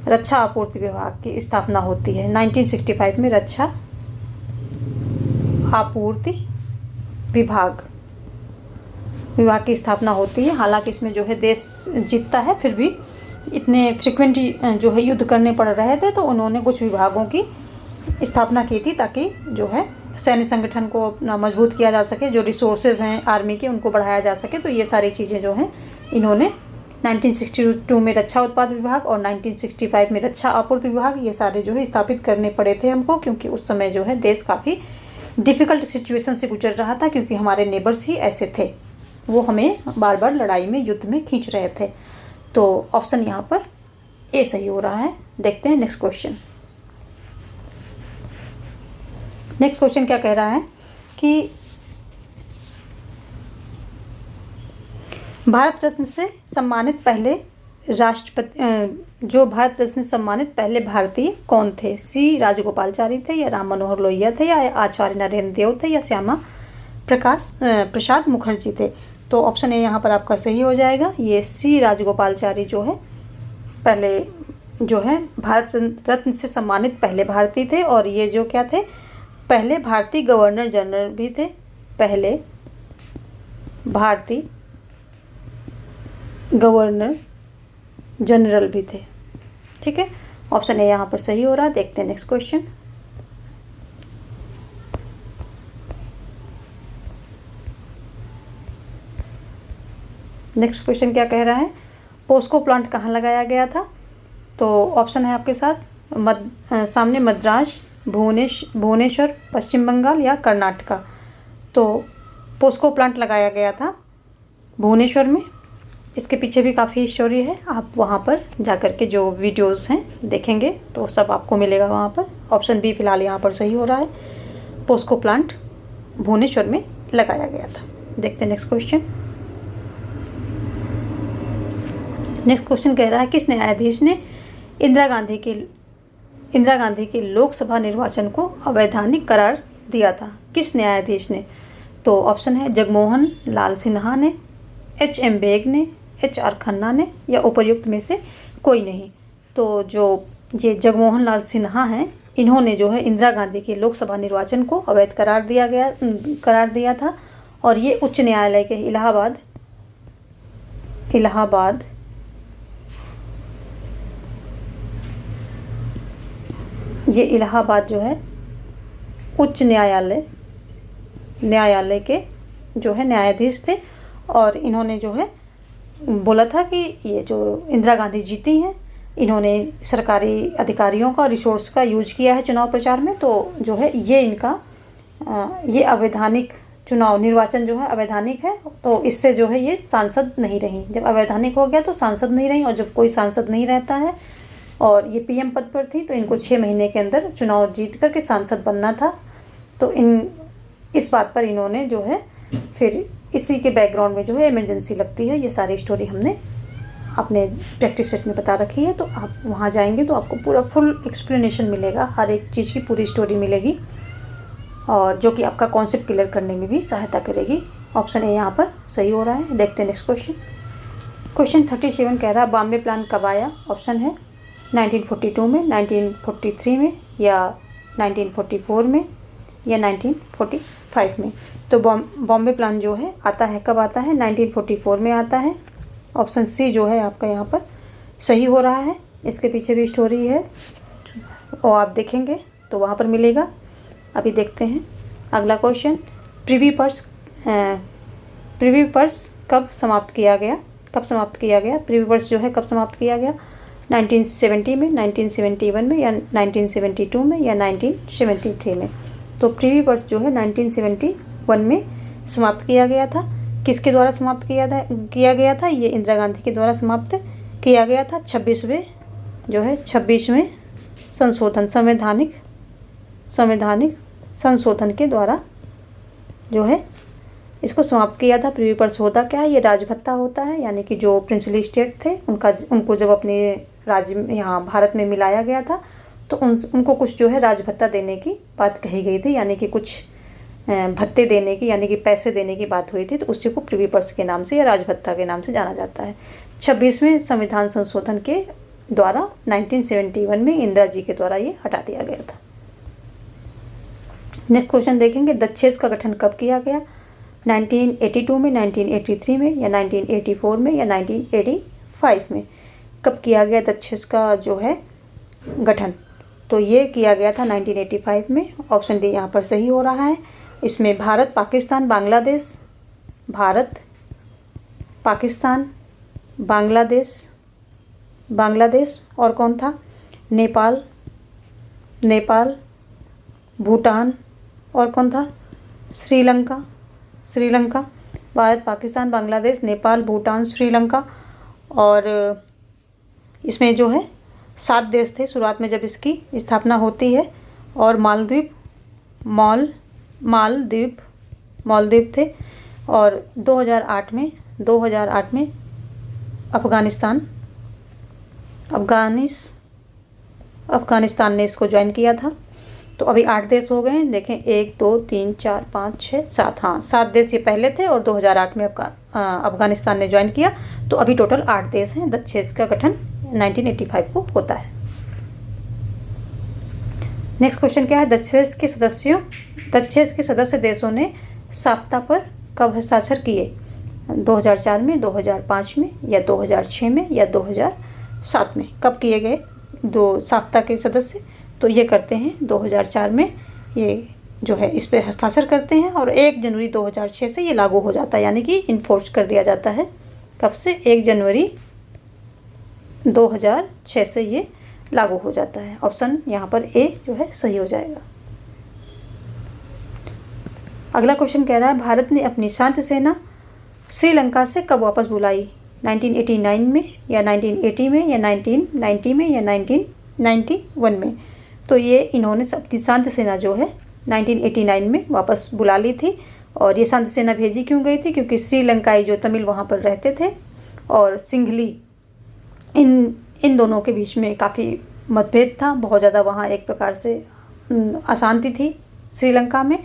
रक्षा आपूर्ति विभाग की स्थापना होती है 1965 में। रक्षा आपूर्ति विभाग की स्थापना होती है। हालांकि इसमें जो है देश जीतता है, फिर भी इतने फ्रिक्वेंट जो है युद्ध करने पड़ रहे थे, तो उन्होंने कुछ विभागों की स्थापना की थी ताकि जो है सैन्य संगठन को अपना मजबूत किया जा सके, जो रिसोर्सेज हैं आर्मी के उनको बढ़ाया जा सके। तो ये सारी चीज़ें जो हैं इन्होंने 1962 में रक्षा उत्पाद विभाग और 1965 में रक्षा आपूर्ति विभाग, ये सारे जो है स्थापित करने पड़े थे हमको, क्योंकि उस समय जो है देश काफ़ी डिफ़िकल्ट सिचुएशन से गुजर रहा था, क्योंकि हमारे नेबर्स ही ऐसे थे, वो हमें बार बार लड़ाई में, युद्ध में खींच रहे थे। तो ऑप्शन यहाँ पर ए सही हो रहा है। देखते हैं नेक्स्ट क्वेश्चन। नेक्स्ट क्वेश्चन क्या कह रहा है कि भारत रत्न से सम्मानित पहले राष्ट्रपति, जो भारत रत्न से सम्मानित पहले भारतीय कौन थे? सी राजगोपालचारी थे, या राम मनोहर लोहिया थे, या आचार्य नरेंद्र देव थे, या श्यामा प्रसाद मुखर्जी थे? तो ऑप्शन ए यहाँ पर आपका सही हो जाएगा। ये सी राजगोपालचारी जो है पहले जो है भारत रत्न से सम्मानित पहले भारतीय थे, और ये जो क्या थे, पहले भारतीय गवर्नर जनरल भी थे, पहले भारतीय गवर्नर जनरल भी थे। ठीक है, ऑप्शन ए यहाँ पर सही हो रहा है। देखते हैं नेक्स्ट क्वेश्चन। नेक्स्ट क्वेश्चन क्या कह रहा है? पोस्को प्लांट कहाँ लगाया गया था? तो ऑप्शन है आपके साथ सामने मद्रास, भुवनेश्वर, पश्चिम बंगाल या कर्नाटका। तो पोस्को प्लांट लगाया गया था भुवनेश्वर में। इसके पीछे भी काफ़ी स्टोरी है, आप वहाँ पर जाकर के जो वीडियोस हैं देखेंगे तो सब आपको मिलेगा वहाँ पर। ऑप्शन बी फिलहाल यहाँ पर सही हो रहा है, पोस्को प्लांट भुवनेश्वर में लगाया गया था। देखते हैं नेक्स्ट क्वेश्चन। नेक्स्ट क्वेश्चन कह रहा है किस न्यायाधीश ने इंदिरा गांधी के लोकसभा निर्वाचन को अवैधानिक करार दिया था? किस न्यायाधीश ने? तो ऑप्शन है जगमोहन लाल सिन्हा ने, एच.एम. बेग ने, एच.आर. खन्ना ने, या उपर्युक्त में से कोई नहीं। तो जो ये जगमोहन लाल सिन्हा हैं, इन्होंने जो है इंदिरा गांधी के लोकसभा निर्वाचन को अवैध करार दिया था, और ये उच्च न्यायालय के इलाहाबाद जो है उच्च न्यायालय के जो है न्यायाधीश थे, और इन्होंने जो है बोला था कि ये जो इंदिरा गांधी जीती हैं, इन्होंने सरकारी अधिकारियों का रिसोर्स का यूज किया है चुनाव प्रचार में, तो जो है ये इनका ये अवैधानिक चुनाव निर्वाचन जो है अवैधानिक है, तो इससे जो है ये सांसद नहीं रही। जब अवैधानिक हो गया तो सांसद नहीं रही, और जब कोई सांसद नहीं रहता है और ये पीएम पद पर थी, तो इनको 6 महीने के अंदर चुनाव जीत करके सांसद बनना था। तो इस बात पर इन्होंने जो है फिर इसी के बैकग्राउंड में जो है इमरजेंसी लगती है। ये सारी स्टोरी हमने अपने प्रैक्टिस सेट में बता रखी है, तो आप वहाँ जाएंगे तो आपको पूरा फुल एक्सप्लेनेशन मिलेगा, हर एक चीज़ की पूरी स्टोरी मिलेगी, और जो कि आपका कॉन्सेप्ट क्लियर करने में भी सहायता करेगी। ऑप्शन ए यहाँ पर सही हो रहा है। देखते हैं नेक्स्ट क्वेश्चन। क्वेश्चन 37 कह रहा है बॉम्बे प्लान कब आया? ऑप्शन है 1942 में, 1943 में, या 1944 में, या 1945 में। तो बॉम्बे प्लान जो है आता है, कब आता है? 1944 में आता है। ऑप्शन सी जो है आपका यहाँ पर सही हो रहा है। इसके पीछे भी स्टोरी है, और आप देखेंगे तो वहाँ पर मिलेगा। अभी देखते हैं अगला क्वेश्चन। प्रिवी पर्स कब समाप्त किया गया? प्रिवी पर्स जो है कब समाप्त किया गया? 1970 में, 1971 में, या 1972 में, या 1973 में? तो प्रिवी पर्स जो है 1971 में समाप्त किया गया था। किसके द्वारा समाप्त किया गया था? ये इंदिरा गांधी के द्वारा समाप्त किया गया था। 26वें संवैधानिक संशोधन के द्वारा जो है इसको समाप्त किया था। प्रिवी पर्स होता क्या है? ये राजभत्ता होता है, यानी कि जो प्रिंसली स्टेट थे उनको जब अपने राज्य में यहाँ भारत में मिलाया गया था, तो उनको कुछ जो है राजभत्ता देने की बात कही गई थी, यानी कि कुछ भत्ते देने की, यानी कि पैसे देने की बात हुई थी, तो उसी को प्रिवी पर्स के नाम से या राजभत्ता के नाम से जाना जाता है। 26वें संविधान संशोधन के द्वारा 1971 में इंदिरा जी के द्वारा ये हटा दिया गया था। नेक्स्ट क्वेश्चन देखेंगे, दक्षेस का गठन कब किया गया? 1982 में, 1983 में, या 1984 में, या 1985 में? कब किया गया दक्षेस का जो है गठन? तो ये किया गया था 1985 में। ऑप्शन डी यहाँ पर सही हो रहा है। इसमें भारत, पाकिस्तान, बांग्लादेश और कौन था, नेपाल, भूटान और कौन था, श्रीलंका। भारत, पाकिस्तान, बांग्लादेश, नेपाल, भूटान, श्रीलंका। और इसमें जो है 7 देश थे शुरुआत में जब इसकी स्थापना होती है। और मालदीव थे। और 2008 में अफगानिस्तान ने इसको ज्वाइन किया था। तो अभी 8 देश हो गए हैं, देखें 1 2 3 4 5 6 7, हाँ 7 देश ये पहले थे और 2008 में अफगानिस्तान ने ज्वाइन किया। तो अभी टोटल 8 देश हैं। दक्षेस का गठन 1985 को होता है। नेक्स्ट क्वेश्चन क्या है, दक्षेस के सदस्य देशों ने साप्ता पर कब हस्ताक्षर किए, 2004 में, 2005 में, या 2006 में, या 2007 में। कब किए गए दो साप्ता के सदस्य, तो ये करते हैं 2004 में, ये जो है इस पर हस्ताक्षर करते हैं और 1 जनवरी 2006 से ये लागू हो जाता है, यानी कि इन्फोर्स कर दिया जाता है। कब से, 1 जनवरी 2006 से ये लागू हो जाता है। ऑप्शन यहाँ पर ए जो है सही हो जाएगा। अगला क्वेश्चन कह रहा है, भारत ने अपनी शांति सेना श्रीलंका से कब वापस बुलाई, 1989 में, या 1980 में, या 1990 में, या 1991 में। तो ये इन्होंने अपनी शांति सेना जो है 1989 में वापस बुला ली थी। और ये शांति सेना भेजी क्यों गई थी, क्योंकि श्रीलंकाई जो तमिल वहाँ पर रहते थे और सिंघली, इन दोनों के बीच में काफ़ी मतभेद था, बहुत ज़्यादा वहाँ एक प्रकार से अशांति थी श्रीलंका में।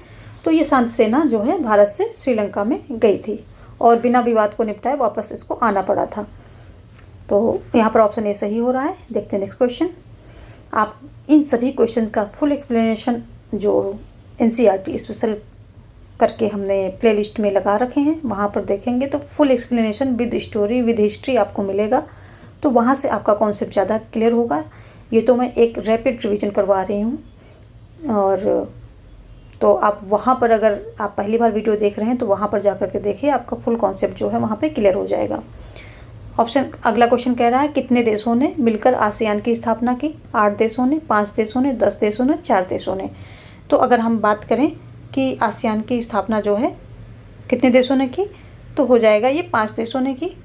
तो ये शांति सेना जो है भारत से श्रीलंका में गई थी और बिना विवाद को निपटाए वापस इसको आना पड़ा था। तो यहाँ पर ऑप्शन ए सही हो रहा है। देखते हैं नेक्स्ट क्वेश्चन। आप इन सभी क्वेश्चंस का फुल एक्सप्लेनेशन जो NCERT स्पेशल करके हमने प्लेलिस्ट में लगा रखे हैं, वहाँ पर देखेंगे तो full explanation with story with history आपको मिलेगा। तो वहाँ से आपका कॉन्सेप्ट ज़्यादा क्लियर होगा। ये तो मैं एक रैपिड रिवीजन करवा रही हूँ, और तो आप वहाँ पर अगर आप पहली बार वीडियो देख रहे हैं तो वहाँ पर जा कर के देखिए, आपका फुल कॉन्सेप्ट जो है वहाँ पे क्लियर हो जाएगा। अगला क्वेश्चन कह रहा है, कितने देशों ने मिलकर आसियान की स्थापना की, 8 देशों ने, 5 देशों ने, 10 देशों ने, 4 देशों ने। तो अगर हम बात करें कि आसियान की स्थापना जो है कितने देशों ने की, तो हो जाएगा ये 5 देशों ने की।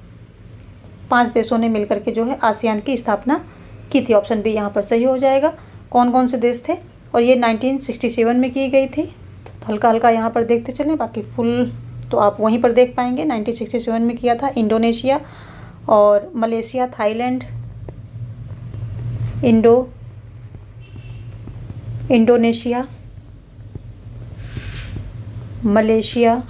5 देशों ने मिलकर के जो है आसियान की स्थापना की थी। ऑप्शन बी यहाँ पर सही हो जाएगा। कौन कौन से देश थे, और ये 1967 में की गई थी। तो हल्का हल्का यहाँ पर देखते चलें, बाकी फुल तो आप वहीं पर देख पाएंगे। 1967 में किया था इंडोनेशिया और Malaysia, Thailand, Indonesia, Malaysia,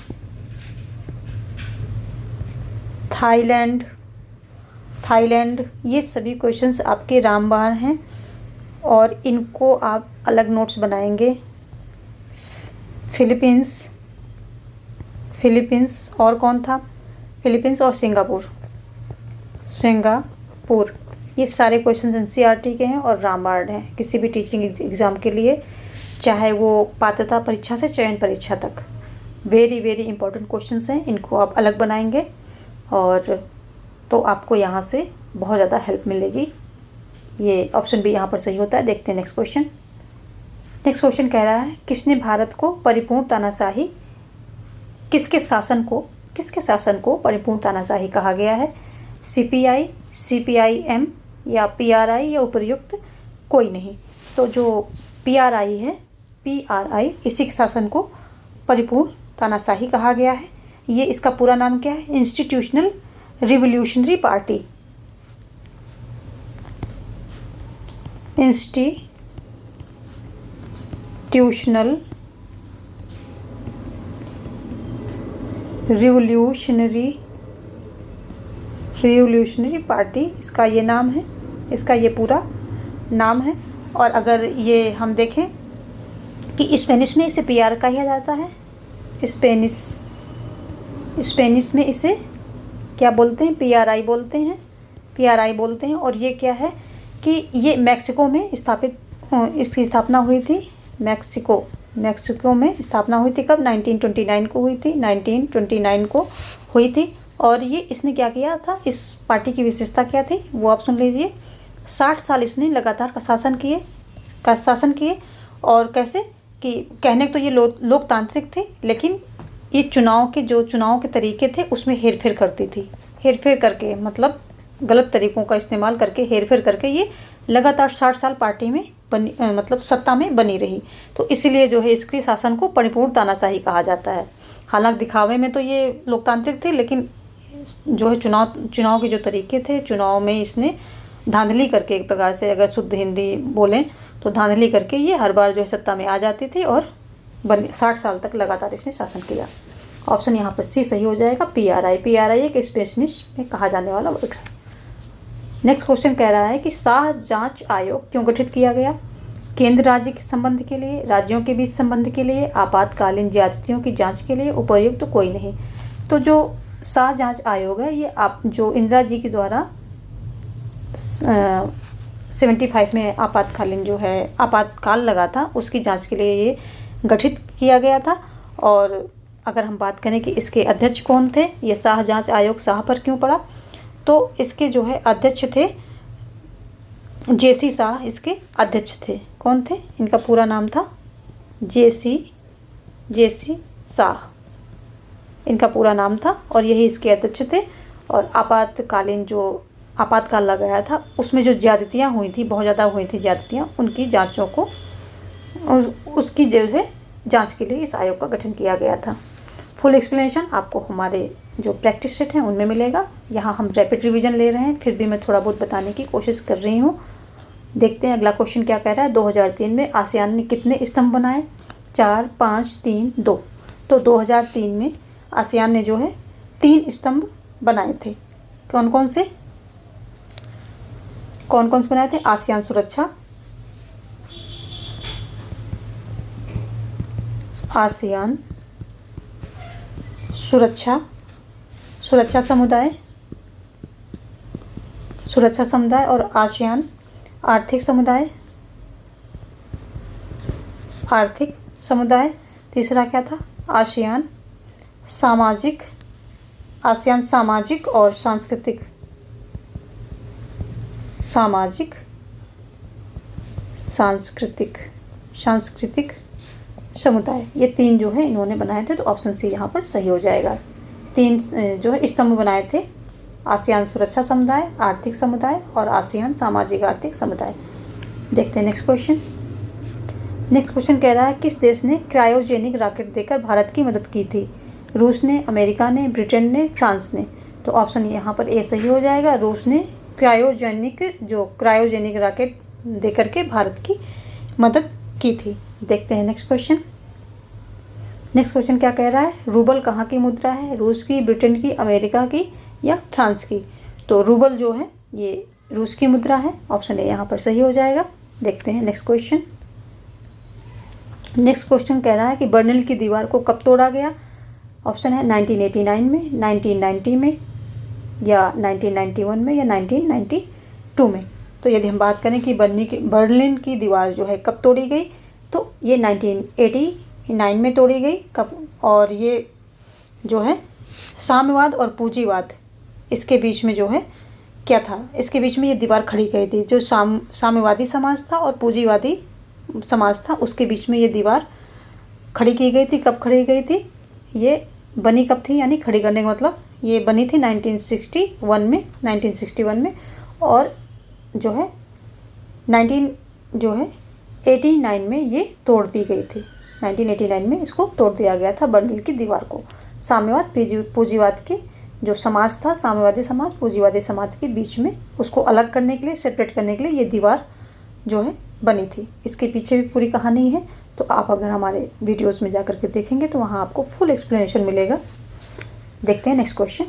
Thailand, ये सभी क्वेश्चंस आपके रामबाण हैं और इनको आप अलग नोट्स बनाएंगे। फिलीपींस और कौन था, फिलीपींस और सिंगापुर, ये सारे क्वेश्चंस NCERT के हैं और रामबाण हैं किसी भी टीचिंग एग्ज़ाम के लिए, चाहे वो पात्रता परीक्षा से चयन परीक्षा तक। वेरी वेरी इंपॉर्टेंट क्वेश्चंस हैं, इनको आप अलग बनाएंगे और तो आपको यहाँ से बहुत ज़्यादा हेल्प मिलेगी। ये ऑप्शन भी यहाँ पर सही होता है। देखते हैं नेक्स्ट क्वेश्चन। नेक्स्ट क्वेश्चन कह रहा है, किसने भारत को परिपूर्ण तानाशाही, किसके शासन को परिपूर्ण तानाशाही कहा गया है, CPI, CPIM या PRI या उपर्युक्त कोई नहीं। तो जो PRI है, PRI, इसी के शासन को परिपूर्ण तानाशाही कहा गया है। ये इसका पूरा नाम क्या है, institutional revolutionary party, institutional revolutionary party, इसका ये नाम है, इसका ये पूरा नाम है। और अगर ये हम देखें कि स्पेनिश में इसे PR कहा जाता है, स्पेनिश में इसे क्या बोलते हैं, PRI बोलते हैं। और ये क्या है कि ये मैक्सिको में इसकी स्थापना हुई थी। मैक्सिको में स्थापना हुई थी कब, 1929 को हुई थी, 1929 को हुई थी। और ये इसने क्या किया था, इस पार्टी की विशेषता क्या थी वो आप सुन लीजिए। 60 साल इसने लगातार शासन किए। और कैसे कि कहने को तो ये लोकतांत्रिक थे, लेकिन ये चुनाव के तरीके थे उसमें हेरफेर करती थी। हेरफेर करके मतलब गलत तरीक़ों का इस्तेमाल करके, हेरफेर करके ये लगातार 60 साल पार्टी में मतलब सत्ता में बनी रही। तो इसलिए जो है इसके शासन को परिपूर्ण तानाशाही कहा जाता है। हालांकि दिखावे में तो ये लोकतांत्रिक थे, लेकिन जो है चुनाव के जो तरीके थे, चुनाव में इसने धांधली करके, एक प्रकार से अगर शुद्ध हिंदी बोलें तो धांधली करके ये हर बार जो है सत्ता में आ जाती थी और 60 साल तक लगातार इसने शासन किया। ऑप्शन यहाँ पर सी सही हो जाएगा। PRI एक स्पेशलिस्ट में कहा जाने वाला वर्ड है। नेक्स्ट क्वेश्चन कह रहा है कि शाह जांच आयोग क्यों गठित किया गया? केंद्र राज्य के संबंध के लिए, राज्यों के बीच संबंध के लिए, आपातकालीन ज्यादतियों की जांच के लिए, उपयुक्त तो कोई नहीं। तो जो शाह जांच आयोग है ये जो इंदिरा जी के द्वारा 75 में आपातकाल लगा था उसकी जांच के लिए ये गठित किया गया था। और अगर हम बात करें कि इसके अध्यक्ष कौन थे, ये शाह जांच आयोग शाह पर क्यों पड़ा, तो इसके जो है अध्यक्ष थे JC शाह, इसके अध्यक्ष थे। कौन थे? इनका पूरा नाम था JC शाह, इनका पूरा नाम था और यही इसके अध्यक्ष थे। और आपातकाल लगाया था उसमें जो ज्यादतियाँ हुई थी, बहुत ज़्यादा हुई थी ज्यादतियाँ, उनकी जांचों को उसकी जो है जांच के लिए इस आयोग का गठन किया गया था। फुल एक्सप्लेनेशन आपको हमारे जो प्रैक्टिस सेट हैं उनमें मिलेगा। यहाँ हम रैपिड रिवीजन ले रहे हैं, फिर भी मैं थोड़ा बहुत बताने की कोशिश कर रही हूँ। देखते हैं अगला क्वेश्चन क्या कह रहा है। 2003 में आसियान ने कितने स्तंभ बनाए? 4, 5, 3, 2। तो 2003 में आसियान ने जो है 3 स्तंभ बनाए थे। कौन कौन से बनाए थे? आसियान सुरक्षा, आसियान सुरक्षा समुदाय और आसियान आर्थिक समुदाय। तीसरा क्या था? आसियान सामाजिक और सांस्कृतिक समुदाय। ये 3 जो है इन्होंने बनाए थे। तो ऑप्शन सी यहाँ पर सही हो जाएगा। 3 जो है स्तंभ बनाए थे, आसियान सुरक्षा समुदाय, आर्थिक समुदाय और आसियान सामाजिक आर्थिक समुदाय। देखते हैं नेक्स्ट क्वेश्चन कह रहा है किस देश ने क्रायोजेनिक रॉकेट देकर भारत की मदद की थी? रूस ने, अमेरिका ने, ब्रिटेन ने, फ्रांस ने। तो ऑप्शन यहाँ पर ए सही हो जाएगा। रूस ने क्रायोजेनिक रॉकेट देकर के भारत की मदद की थी। देखते हैं नेक्स्ट क्वेश्चन क्या कह रहा है। रूबल कहाँ की मुद्रा है? रूस की, ब्रिटेन की, अमेरिका की या फ्रांस की? तो रूबल जो है ये रूस की मुद्रा है। ऑप्शन ए यहाँ पर सही हो जाएगा। देखते हैं नेक्स्ट क्वेश्चन कह रहा है कि बर्लिन की दीवार को कब तोड़ा गया? ऑप्शन है 1989 में, 1990 में या 1991 में या 1992 में। तो यदि हम बात करें कि बर्लिन की दीवार जो है कब तोड़ी गई, तो ये 1989 में तोड़ी गई। कब? और ये जो है साम्यवाद और पूंजीवाद, इसके बीच में जो है क्या था, इसके बीच में ये दीवार खड़ी गई थी। जो साम्यवादी समाज था और पूंजीवादी समाज था, उसके बीच में ये दीवार खड़ी की गई थी। कब खड़ी गई थी? ये बनी कब थी, यानी खड़ी करने का मतलब ये बनी थी 1961 में और जो है 1989 में ये तोड़ दी गई थी। 1989 में इसको तोड़ दिया गया था बर्लिन की दीवार को। साम्यवाद पूंजीवाद के जो समाज था, साम्यवादी समाज पूंजीवादी समाज के बीच में उसको अलग करने के लिए, सेपरेट करने के लिए ये दीवार जो है बनी थी। इसके पीछे भी पूरी कहानी है, तो आप अगर हमारे वीडियोस में जाकर के देखेंगे तो वहाँ आपको फुल एक्सप्लेनेशन मिलेगा। देखते हैं नेक्स्ट क्वेश्चन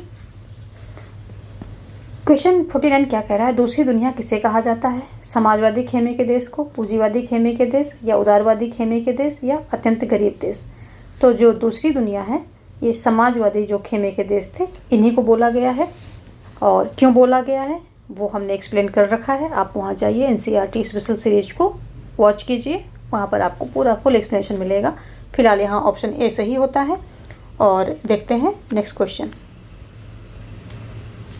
49 क्या कह रहा है। दूसरी दुनिया किसे कहा जाता है? समाजवादी खेमे के देश को, पूंजीवादी खेमे के देश या उदारवादी खेमे के देश या अत्यंत गरीब देश? तो जो दूसरी दुनिया है ये समाजवादी जो खेमे के देश थे इन्हीं को बोला गया है। और क्यों बोला गया है वो हमने एक्सप्लेन कर रखा है। आप वहाँ जाइए, NCERT स्पेशल सीरीज को वॉच कीजिए, वहाँ पर आपको पूरा फुल एक्सप्लेनेशन मिलेगा। फिलहाल यहाँ ऑप्शन ए सही होता है। और देखते हैं नेक्स्ट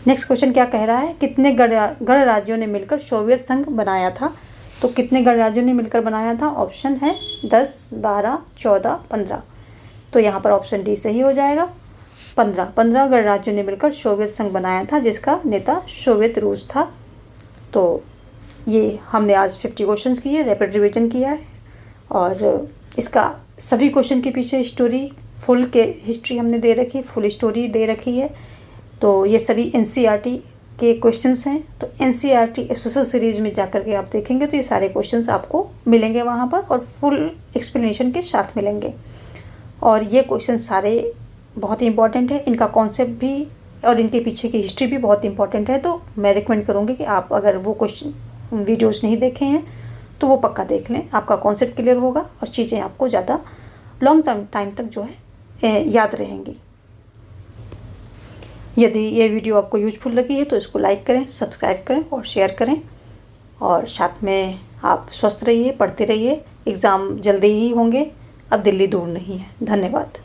नेक्स्ट क्वेश्चन क्या कह रहा है, कितने गणराज्यों ने मिलकर सोवियत संघ बनाया था। तो कितने गणराज्यों ने मिलकर बनाया था, ऑप्शन है 10, 12, 14, 15। तो यहाँ पर ऑप्शन डी सही हो जाएगा। 15 गणराज्यों ने मिलकर सोवियत संघ बनाया था, जिसका नेता सोवियत रूस था। तो ये हमने आज 50 क्वेश्चंस किए, रैपिड रिवीजन किया है, और इसका सभी क्वेश्चन के पीछे स्टोरी फुल के हिस्ट्री हमने दे रखी, फुल स्टोरी दे रखी है। तो ये सभी एनसीईआरटी के क्वेश्चंस हैं। तो एनसीईआरटी स्पेशल सीरीज में जाकर के आप देखेंगे तो ये सारे क्वेश्चंस आपको मिलेंगे वहाँ पर, और फुल एक्सप्लेनेशन के साथ मिलेंगे। और ये क्वेश्चन सारे बहुत ही इंपॉर्टेंट है, इनका कॉन्सेप्ट भी और इनके पीछे की हिस्ट्री भी बहुत इंपॉर्टेंट है। तो मैं रिकमेंड करूँगी कि आप अगर वो क्वेश्चन वीडियोज़ नहीं देखे हैं तो वो पक्का देख लें, आपका कॉन्सेप्ट क्लियर होगा और चीज़ें आपको ज़्यादा लॉन्ग टाइम तक जो है याद रहेंगी। यदि ये वीडियो आपको यूजफुल लगी है तो इसको लाइक करें, सब्सक्राइब करें और शेयर करें, और साथ में आप स्वस्थ रहिए, पढ़ते रहिए। एग्ज़ाम जल्दी ही होंगे, अब दिल्ली दूर नहीं है। धन्यवाद।